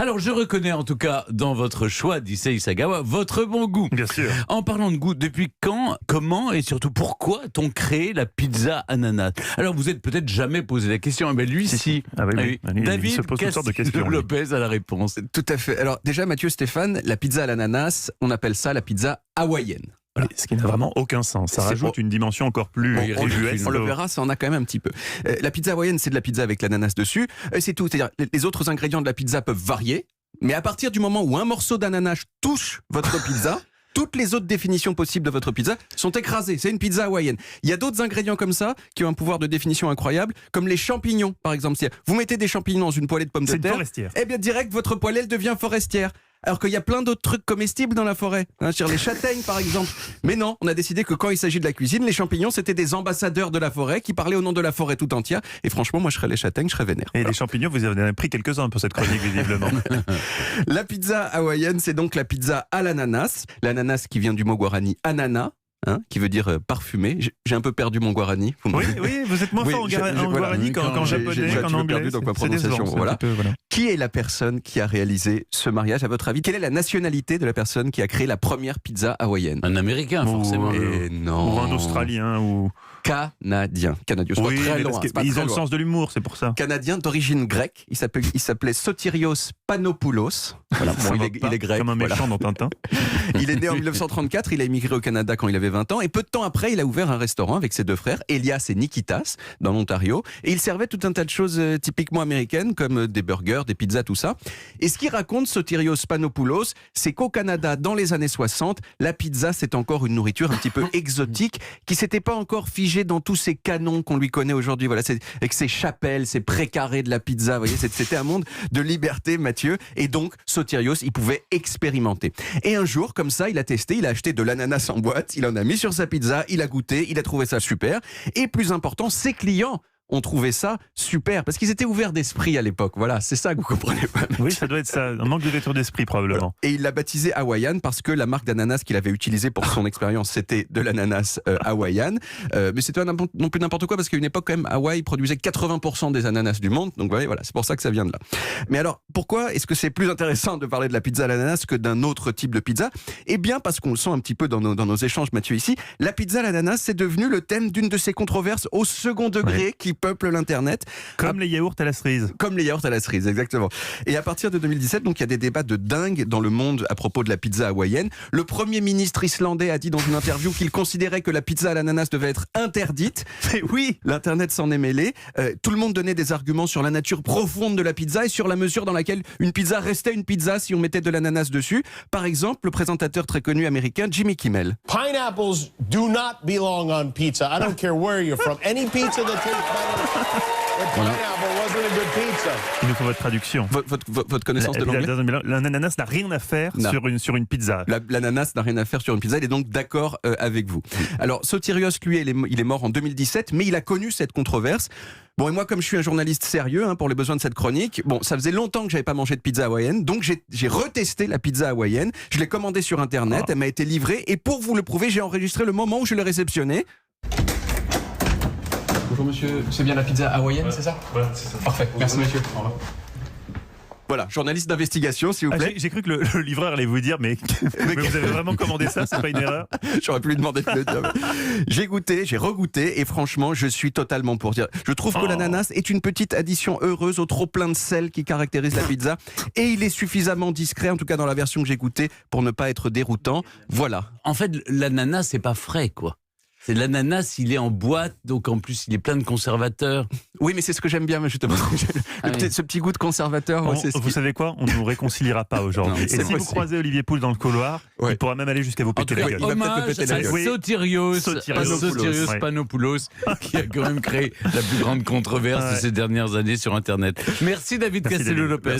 Alors, je reconnais en tout cas dans votre choix d'Issei Sagawa votre bon goût. Bien sûr. En parlant de goût, depuis quand, comment et surtout pourquoi a-t-on créé la pizza ananas? Alors, vous êtes peut-être jamais posé la question, mais lui, si. Ah oui. Il David se pose toutes sortes de questions. Lopez a la réponse. Tout à fait. Alors déjà, Mathieu, Stéphane, la pizza à l'ananas, on appelle ça la pizza hawaïenne. Voilà. Ce qui n'a vraiment aucun sens. Ça rajoute une dimension encore plus ubuesque. On le verra, ça en a quand même un petit peu. La pizza hawaïenne, c'est de la pizza avec l'ananas dessus. C'est tout. C'est-à-dire, les autres ingrédients de la pizza peuvent varier, mais à partir du moment où un morceau d'ananas touche votre pizza, toutes les autres définitions possibles de votre pizza sont écrasées. C'est une pizza hawaïenne. Il y a d'autres ingrédients comme ça qui ont un pouvoir de définition incroyable, comme les champignons, par exemple. Vous mettez des champignons dans une poêlée de pommes de terre, et bien direct, votre poêlée elle devient forestière. Alors qu'il y a plein d'autres trucs comestibles dans la forêt, sur les châtaignes par exemple. Mais non, on a décidé que quand il s'agit de la cuisine, les champignons c'était des ambassadeurs de la forêt qui parlaient au nom de la forêt tout entière. Et franchement, moi je serais les châtaignes, je serais vénère. Et les champignons, vous en avez pris quelques-uns pour cette chronique visiblement. La pizza hawaïenne, c'est donc la pizza à l'ananas. L'ananas qui vient du mot guarani anana. Qui veut dire parfumé. J'ai un peu perdu mon guarani. Oui, vous êtes moins fort en guarani qu'en japonais, qu'en anglais. Perdu dans ma prononciation. Voilà. Qui est la personne qui a réalisé ce mariage, à votre avis? Quelle est la nationalité de la personne qui a créé la première pizza hawaïenne? Un Américain, forcément. Non. Ou un Australien. Ou... Canadien. Oui, très loin, ils ont le sens de l'humour, c'est pour ça. Canadien d'origine grecque. Il s'appelait Sotirios Panopoulos. Voilà. Bon, il est grec. Comme un méchant dans Tintin. Il est né en 1934. Il a émigré au Canada quand il avait 20 ans. Et peu de temps après, il a ouvert un restaurant avec ses deux frères, Elias et Nikitas, dans l'Ontario. Et il servait tout un tas de choses typiquement américaines, comme des burgers, des pizzas, tout ça. Et ce qu'il raconte, Sotirios Panopoulos, c'est qu'au Canada, dans les années 60, la pizza, c'est encore une nourriture un petit peu exotique, qui s'était pas encore figée dans tous ces canons qu'on lui connaît aujourd'hui. Voilà, avec ses chapelles, ses précarés de la pizza. Vous voyez, c'était un monde de liberté, Mathieu. Et donc, Sotirios, il pouvait expérimenter. Et un jour, comme ça, il a testé, il a acheté de l'ananas en boîte, il en a mis sur sa pizza, il a goûté, il a trouvé ça super. Et plus important, ses clients ont trouvé ça super, parce qu'ils étaient ouverts d'esprit à l'époque. Voilà, c'est ça que vous comprenez pas. Oui, ça doit être ça, un manque d'ouverture d'esprit probablement. Et il l'a baptisé Hawaiian parce que la marque d'ananas qu'il avait utilisée pour son expérience, c'était de l'ananas Hawaiian. Mais c'était non plus n'importe quoi, parce qu'à une époque quand même, Hawaï produisait 80% des ananas du monde. Donc voilà, c'est pour ça que ça vient de là. Mais alors, pourquoi est-ce que c'est plus intéressant de parler de la pizza à l'ananas que d'un autre type de pizza? Eh bien, parce qu'on le sent un petit peu dans nos échanges, Mathieu, ici, la pizza à l'ananas, c'est devenu le thème d'une de ces controverses au second degré qui peuplent l'internet. Comme les yaourts à la cerise. Comme les yaourts à la cerise, exactement. Et à partir de 2017, donc il y a des débats de dingue dans le monde à propos de la pizza hawaïenne. Le Premier ministre islandais a dit dans une interview qu'il considérait que la pizza à l'ananas devait être interdite. Et oui, l'internet s'en est mêlé. Tout le monde donnait des arguments sur la nature profonde de la pizza et sur la mesure dans laquelle une pizza restait une pizza si on mettait de l'ananas dessus. Par exemple, le présentateur très connu américain Jimmy Kimmel. Pineapples do not belong on pizza. I don't care where you're from. Any pizza that tastes better. Voilà. Il nous faut votre traduction. Votre connaissance de l'anglais? L'ananas n'a rien à faire sur une pizza. L'ananas n'a rien à faire sur une pizza, il est donc d'accord avec vous. Alors, Sotirios, lui, il est mort en 2017, mais il a connu cette controverse. Bon, et moi, comme je suis un journaliste sérieux pour les besoins de cette chronique, ça faisait longtemps que j'avais pas mangé de pizza hawaïenne, donc j'ai retesté la pizza hawaïenne. Je l'ai commandée sur Internet, elle m'a été livrée, et pour vous le prouver, j'ai enregistré le moment où je l'ai réceptionnée. Bonjour monsieur, c'est bien la pizza hawaïenne, c'est ça? Voilà, c'est ça. Parfait, merci monsieur. Au revoir. Voilà, journaliste d'investigation, s'il vous plaît. J'ai cru que le livreur allait vous dire, mais vous avez vraiment commandé ça, c'est pas une erreur? J'aurais pu lui demander de le dire. J'ai goûté, j'ai regoûté, et franchement, je suis totalement pour dire. Je trouve que l'ananas est une petite addition heureuse au trop plein de sel qui caractérise la pizza, et il est suffisamment discret, en tout cas dans la version que j'ai goûtée, pour ne pas être déroutant. Voilà. En fait, l'ananas, c'est pas frais, quoi. C'est l'ananas, il est en boîte, donc en plus il est plein de conservateurs. Oui, mais c'est ce que j'aime bien, justement. Ce petit goût de conservateur. Vous savez quoi? On ne nous réconciliera pas aujourd'hui. Et si vous croisez Olivier Pouls dans le couloir, il pourra même aller jusqu'à vous péter la gueule. Il va peut-être péter la gueule. Sotirios Panopoulos, qui a quand même créé la plus grande controverse de ces dernières années sur Internet. Merci David Castello-Lopez.